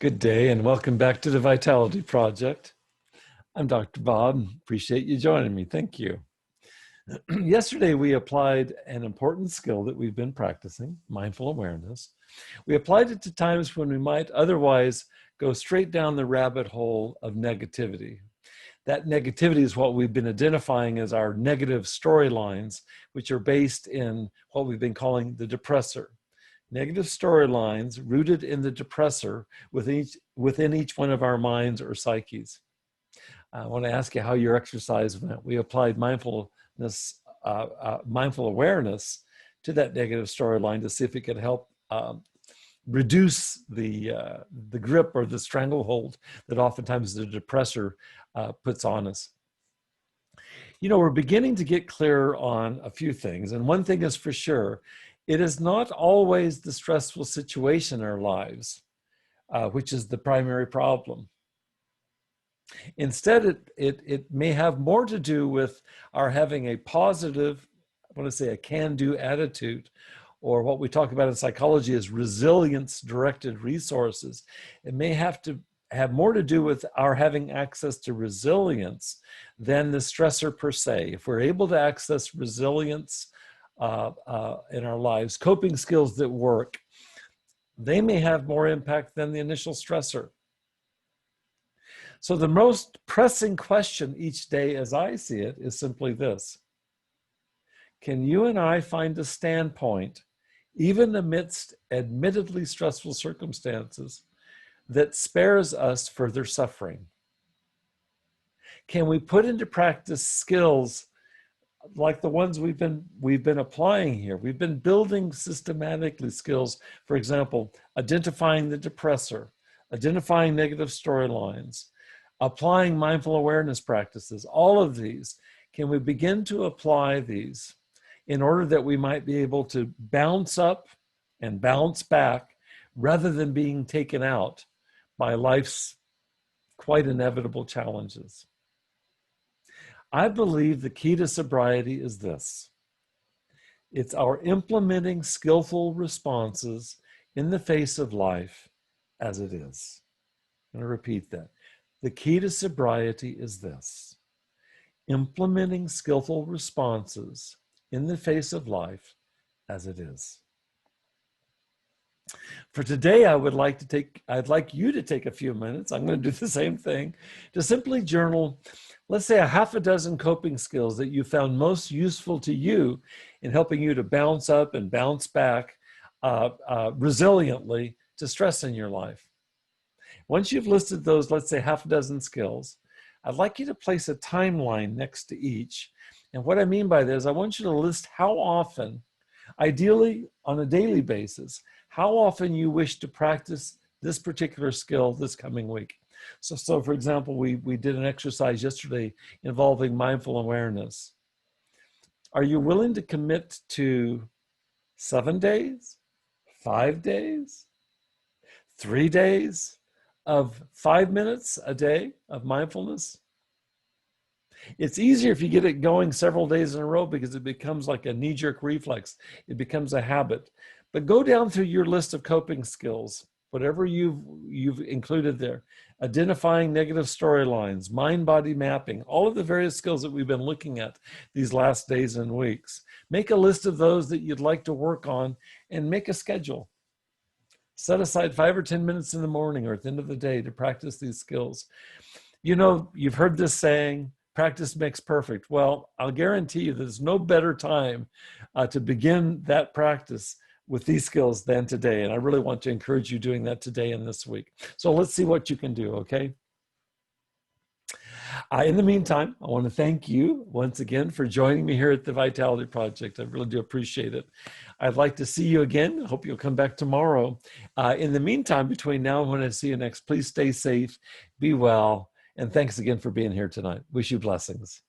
Good day and welcome back to the Vitality Project. I'm Dr. Bob. Appreciate you joining me. Thank you. Yesterday, we applied an important skill that we've been practicing, mindful awareness. We applied it to times when we might otherwise go straight down the rabbit hole of negativity. That negativity is what we've been identifying as our negative storylines, which are based in what we've been calling the depressor. Negative storylines rooted in the depressor within each one of our minds or psyches. I want to ask you how your exercise went. We applied mindful awareness to that negative storyline to see if it could help reduce the grip or the stranglehold that oftentimes the depressor puts on us. You know, we're beginning to get clear on a few things, and one thing is for sure: it is not always the stressful situation in our lives, which is the primary problem. Instead, it may have more to do with our having a positive, I want to say a can-do attitude, or what we talk about in psychology as resilience-directed resources. It may have to have more to do with our having access to resilience than the stressor per se. If we're able to access resilience in our lives, coping skills that work, they may have more impact than the initial stressor. So the most pressing question each day, as I see it, is simply this: can you and I find a standpoint, even amidst admittedly stressful circumstances, that spares us further suffering? Can we put into practice skills like the ones we've been applying here? We've been building systematically skills, for example, identifying the depressor, identifying negative storylines, applying mindful awareness practices. All of these, can we begin to apply these in order that we might be able to bounce up and bounce back rather than being taken out by life's quite inevitable challenges? I believe the key to sobriety is this: it's our implementing skillful responses in the face of life as it is. I'm going to repeat that. The key to sobriety is this: implementing skillful responses in the face of life as it is. For today, I'd like you to take a few minutes. I'm going to do the same thing, to simply journal, let's say, a half a dozen coping skills that you found most useful to you in helping you to bounce up and bounce back resiliently to stress in your life. Once you've listed those, let's say, half a dozen skills, I'd like you to place a timeline next to each. And what I mean by this, I want you to list how often, ideally on a daily basis, how often you wish to practice this particular skill this coming week. So for example, we did an exercise yesterday involving mindful awareness. Are you willing to commit to 7 days, 5 days, 3 days of 5 minutes a day of mindfulness? It's easier if you get it going several days in a row because it becomes like a knee-jerk reflex. It becomes a habit. But go down through your list of coping skills, whatever you've included there, identifying negative storylines, mind-body mapping, all of the various skills that we've been looking at these last days and weeks. Make a list of those that you'd like to work on and make a schedule. Set aside 5 or 10 minutes in the morning or at the end of the day to practice these skills. You know, you've heard this saying, practice makes perfect. Well, I'll guarantee you there's no better time to begin that practice with these skills than today. And I really want to encourage you doing that today and this week. So let's see what you can do, okay? In the meantime, I want to thank you once again for joining me here at the Vitality Project. I really do appreciate it. I'd like to see you again. I hope you'll come back tomorrow. In the meantime, between now and when I see you next, please stay safe, be well, and thanks again for being here tonight. Wish you blessings.